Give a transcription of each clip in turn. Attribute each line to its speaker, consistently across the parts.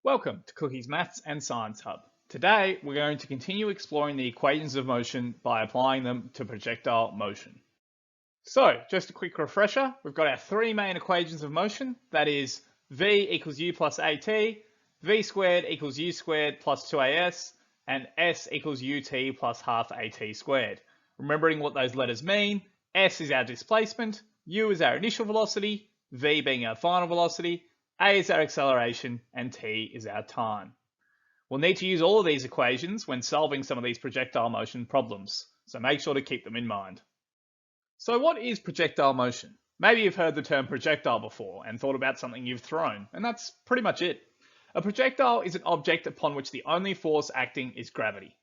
Speaker 1: Welcome to Cookie's Maths and Science Hub. Today, we're going to continue exploring the equations of motion by applying them to projectile motion. So, just a quick refresher, we've got our three main equations of motion, that is v equals u plus at, v squared equals u squared plus 2as, and s equals ut plus half at squared. Remembering what those letters mean, s is our displacement, u is our initial velocity, v being our final velocity, a is our acceleration, and t is our time. We'll need to use all of these equations when solving some of these projectile motion problems, so make sure to keep them in mind. So what is projectile motion? Maybe you've heard the term projectile before and thought about something you've thrown, and that's pretty much it. A projectile is an object upon which the only force acting is gravity.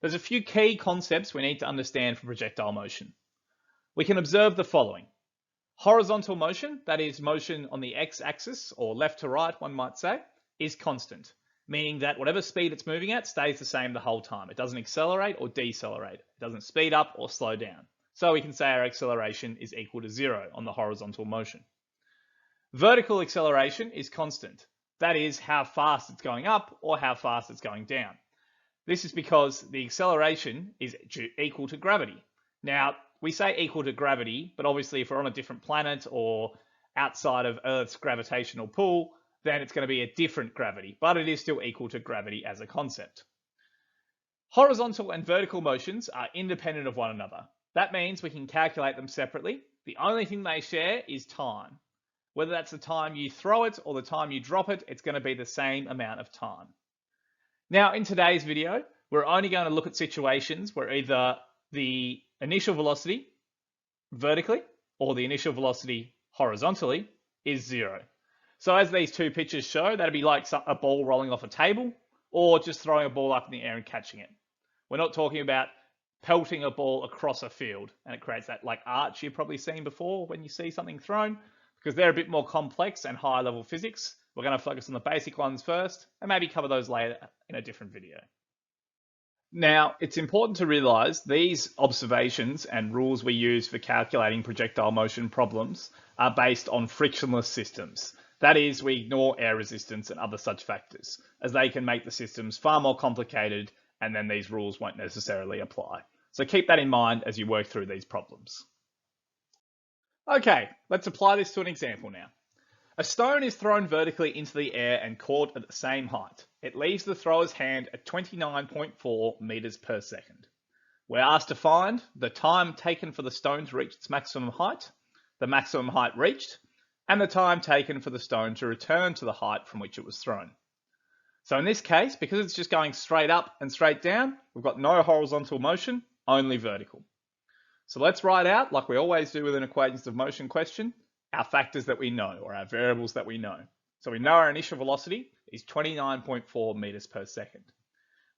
Speaker 1: There's a few key concepts we need to understand for projectile motion. We can observe the following. Horizontal motion, that is motion on the x-axis, or left to right one might say, is constant, meaning that whatever speed it's moving at stays the same the whole time. It doesn't accelerate or decelerate. It doesn't speed up or slow down. So we can say our acceleration is equal to 0 on the horizontal motion. Vertical acceleration is constant. That is how fast it's going up or how fast it's going down. This is because the acceleration is equal to gravity. Now, we say equal to gravity, but obviously if we're on a different planet or outside of Earth's gravitational pull, then it's going to be a different gravity, but it is still equal to gravity as a concept. Horizontal and vertical motions are independent of one another. That means we can calculate them separately. The only thing they share is time. Whether that's the time you throw it or the time you drop it, it's going to be the same amount of time. Now, in today's video, we're only going to look at situations where either the initial velocity vertically or the initial velocity horizontally is 0. So as these two pictures show, that'd be like a ball rolling off a table or just throwing a ball up in the air and catching it. We're not talking about pelting a ball across a field and it creates that like arch you've probably seen before when you see something thrown, because they're a bit more complex and higher level physics. We're going to focus on the basic ones first and maybe cover those later in a different video. Now, it's important to realize these observations and rules we use for calculating projectile motion problems are based on frictionless systems. That is, we ignore air resistance and other such factors, as they can make the systems far more complicated and then these rules won't necessarily apply. So keep that in mind as you work through these problems. Okay, let's apply this to an example now. A stone is thrown vertically into the air and caught at the same height. It leaves the thrower's hand at 29.4 meters per second. We're asked to find the time taken for the stone to reach its maximum height, the maximum height reached, and the time taken for the stone to return to the height from which it was thrown. So in this case, because it's just going straight up and straight down, we've got no horizontal motion, only vertical. So let's write out, like we always do with an equations of motion question, our factors that we know, or our variables that we know. So we know our initial velocity is 29.4 meters per second.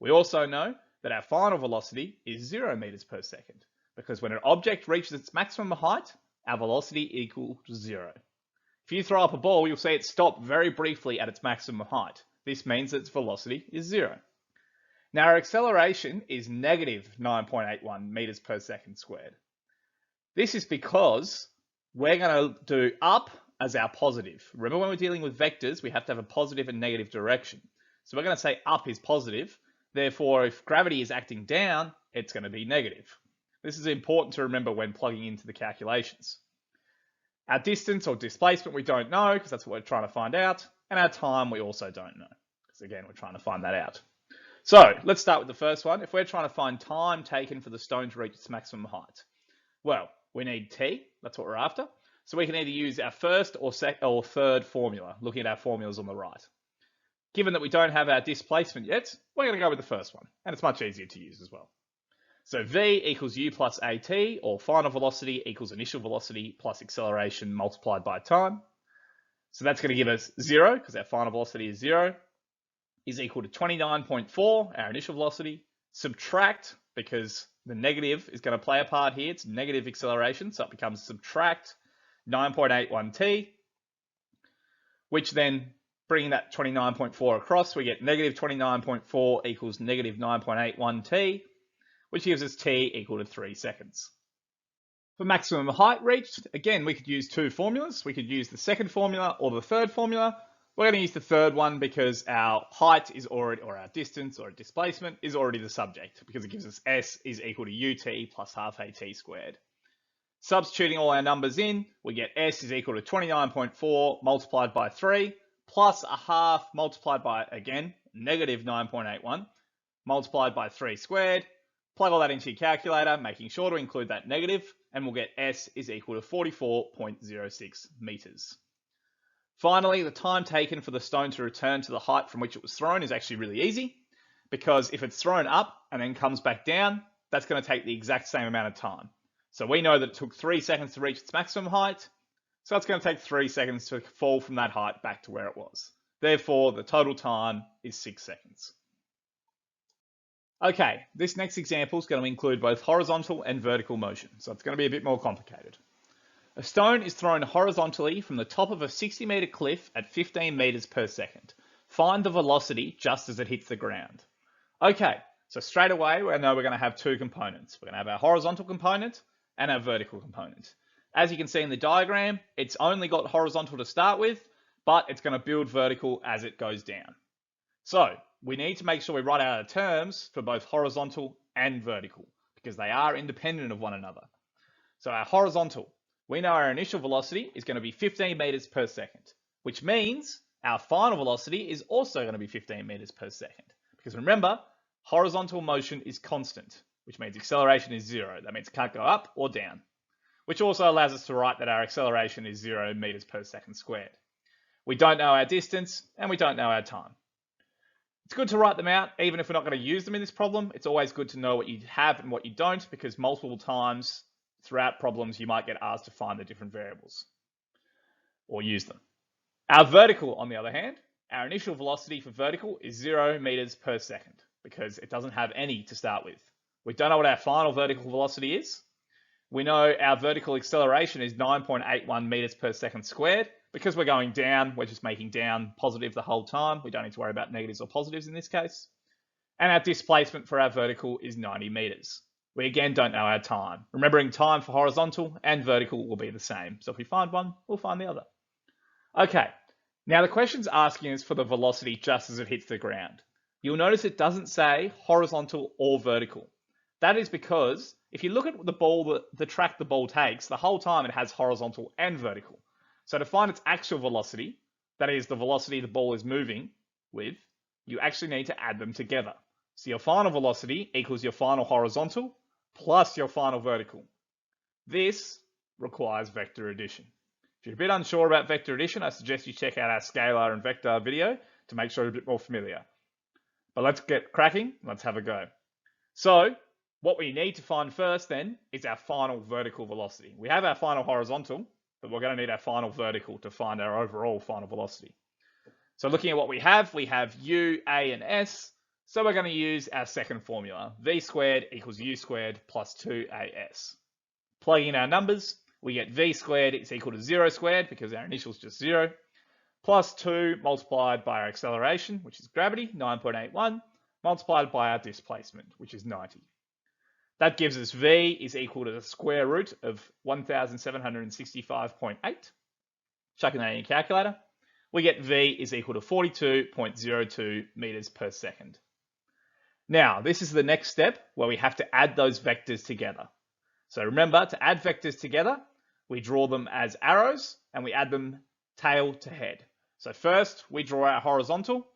Speaker 1: We also know that our final velocity is 0 meters per second, because when an object reaches its maximum height, our velocity equals 0. If you throw up a ball, you'll see it stop very briefly at its maximum height. This means that its velocity is 0. Now our acceleration is negative 9.81 meters per second squared. This is because we're going to do up as our positive. Remember, when we're dealing with vectors, we have to have a positive and negative direction. So we're going to say up is positive. Therefore, if gravity is acting down, it's going to be negative. This is important to remember when plugging into the calculations. Our distance or displacement we don't know, because that's what we're trying to find out. And our time we also don't know, because again, we're trying to find that out. So let's start with the first one. If we're trying to find time taken for the stone to reach its maximum height, well, we need t, that's what we're after. So we can either use our first or third formula, looking at our formulas on the right. Given that we don't have our displacement yet, we're going to go with the first one, and it's much easier to use as well. So v equals u plus at, or final velocity equals initial velocity plus acceleration multiplied by time. So that's going to give us 0, because our final velocity is 0, is equal to 29.4, our initial velocity, subtract, because the negative is going to play a part here. It's negative acceleration, so it becomes subtract 9.81 t, which then, bringing that 29.4 across, we get negative 29.4 equals negative 9.81 t, which gives us t equal to 3 seconds. For maximum height reached, again, we could use two formulas. We could use the second formula or the third formula. We're going to use the third one because our height is already, or our distance or displacement is already the subject, because it gives us s is equal to ut plus half at squared. Substituting all our numbers in, we get s is equal to 29.4 multiplied by 3 plus a half multiplied by, again, negative 9.81 multiplied by 3 squared. Plug all that into your calculator, making sure to include that negative, and we'll get s is equal to 44.06 meters. Finally, the time taken for the stone to return to the height from which it was thrown is actually really easy, because if it's thrown up and then comes back down, that's going to take the exact same amount of time. So we know that it took 3 seconds to reach its maximum height, so it's going to take 3 seconds to fall from that height back to where it was. Therefore, the total time is 6 seconds. Okay, this next example is going to include both horizontal and vertical motion, so it's going to be a bit more complicated. A stone is thrown horizontally from the top of a 60-meter cliff at 15 meters per second. Find the velocity just as it hits the ground. Okay, so straight away we know we're going to have two components. We're going to have our horizontal component and our vertical component. As you can see in the diagram, it's only got horizontal to start with, but it's going to build vertical as it goes down. So we need to make sure we write out our terms for both horizontal and vertical, because they are independent of one another. So our horizontal, we know our initial velocity is going to be 15 meters per second, which means our final velocity is also going to be 15 meters per second. Because remember, horizontal motion is constant, which means acceleration is 0. That means it can't go up or down, which also allows us to write that our acceleration is 0 meters per second squared. We don't know our distance and we don't know our time. It's good to write them out, even if we're not going to use them in this problem. It's always good to know what you have and what you don't, because multiple times throughout problems, you might get asked to find the different variables or use them. Our vertical, on the other hand, our initial velocity for vertical is 0 meters per second, because it doesn't have any to start with. We don't know what our final vertical velocity is. We know our vertical acceleration is 9.81 meters per second squared. Because we're going down, we're just making down positive the whole time. We don't need to worry about negatives or positives in this case. And our displacement for our vertical is 90 meters. We again don't know our time. Remembering time for horizontal and vertical will be the same. So if we find one, we'll find the other. Okay, now the question's asking us for the velocity just as it hits the ground. You'll notice it doesn't say horizontal or vertical. That is because if you look at the track the ball takes, the whole time it has horizontal and vertical. So to find its actual velocity, that is the velocity the ball is moving with, you actually need to add them together. So your final velocity equals your final horizontal plus your final vertical. This requires vector addition. If you're a bit unsure about vector addition, I suggest you check out our scalar and vector video to make sure you're a bit more familiar. But let's get cracking, let's have a go. So what we need to find first then is our final vertical velocity. We have our final horizontal, but we're going to need our final vertical to find our overall final velocity. So looking at what we have u, a, and s. So we're going to use our second formula. V squared equals u squared plus 2as. Plugging in our numbers, we get v squared is equal to 0 squared, because our initial is just 0, plus 2 multiplied by our acceleration, which is gravity, 9.81, multiplied by our displacement, which is 90. That gives us v is equal to the square root of 1765.8. Chucking that in your calculator, we get v is equal to 42.02 meters per second. Now, this is the next step where we have to add those vectors together. So remember, to add vectors together, we draw them as arrows and we add them tail to head. So first, we draw our horizontal,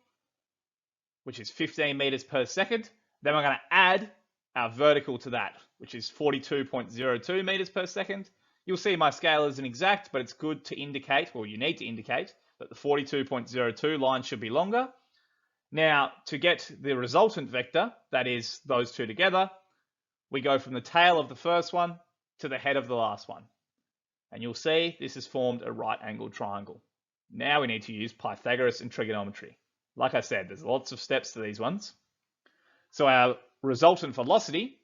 Speaker 1: which is 15 meters per second. Then we're going to add our vertical to that, which is 42.02 meters per second. You'll see my scale isn't exact, but it's good to indicate, well, you need to indicate that the 42.02 line should be longer. Now, to get the resultant vector, that is those two together, we go from the tail of the first one to the head of the last one. And you'll see this has formed a right-angled triangle. Now we need to use Pythagoras and trigonometry. Like I said, there's lots of steps to these ones. So our resultant velocity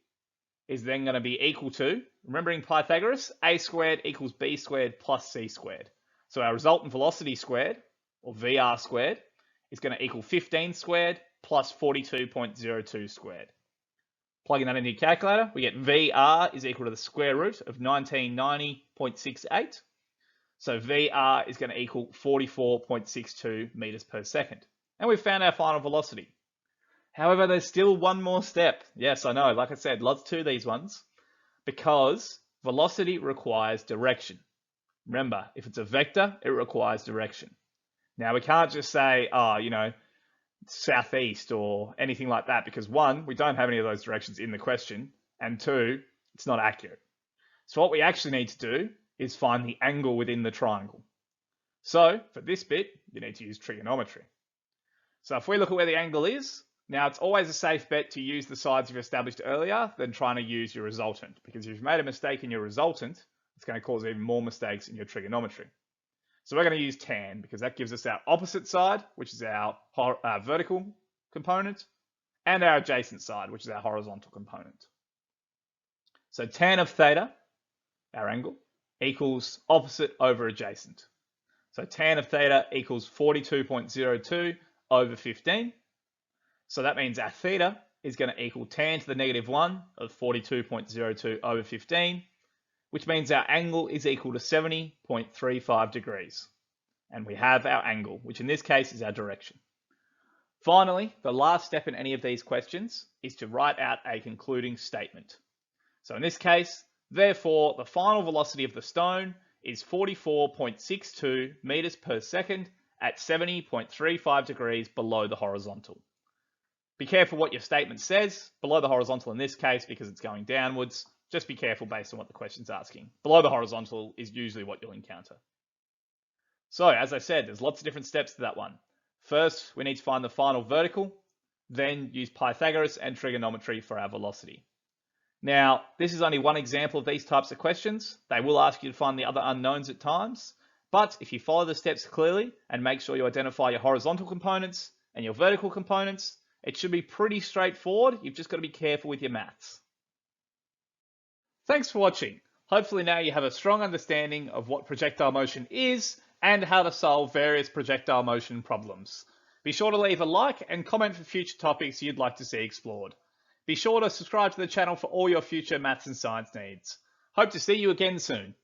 Speaker 1: is then going to be equal to, remembering Pythagoras, a squared equals b squared plus c squared. So our resultant velocity squared, or VR squared, is going to equal 15 squared plus 42.02 squared. Plugging that into your calculator, we get VR is equal to the square root of 1990.68 So VR is going to equal 44.62 meters per second. And we've found our final velocity. However, there's still one more step. Yes, I know, like I said, lots to these ones. Because velocity requires direction. Remember, if it's a vector, it requires direction. Now, we can't just say, southeast or anything like that, because one, we don't have any of those directions in the question, and two, it's not accurate. So what we actually need to do is find the angle within the triangle. So for this bit, you need to use trigonometry. So if we look at where the angle is, now it's always a safe bet to use the sides you've established earlier than trying to use your resultant, because if you've made a mistake in your resultant, it's going to cause even more mistakes in your trigonometry. So we're going to use tan because that gives us our opposite side, which is our vertical component, and our adjacent side, which is our horizontal component. So tan of theta, our angle, equals opposite over adjacent. So tan of theta equals 42.02 over 15. So that means our theta is going to equal tan to the negative 1 of 42.02 over 15, which means our angle is equal to 70.35 degrees. And we have our angle, which in this case is our direction. Finally, the last step in any of these questions is to write out a concluding statement. So in this case, therefore, the final velocity of the stone is 44.62 meters per second at 70.35 degrees below the horizontal. Be careful what your statement says, below the horizontal in this case because it's going downwards. Just be careful based on what the question's asking. Below the horizontal is usually what you'll encounter. So as I said, there's lots of different steps to that one. First, we need to find the final vertical, then use Pythagoras and trigonometry for our velocity. Now, this is only one example of these types of questions. They will ask you to find the other unknowns at times, but if you follow the steps clearly and make sure you identify your horizontal components and your vertical components, it should be pretty straightforward. You've just got to be careful with your maths. Thanks for watching. Hopefully now you have a strong understanding of what projectile motion is and how to solve various projectile motion problems. Be sure to leave a like and comment for future topics you'd like to see explored. Be sure to subscribe to the channel for all your future maths and science needs. Hope to see you again soon.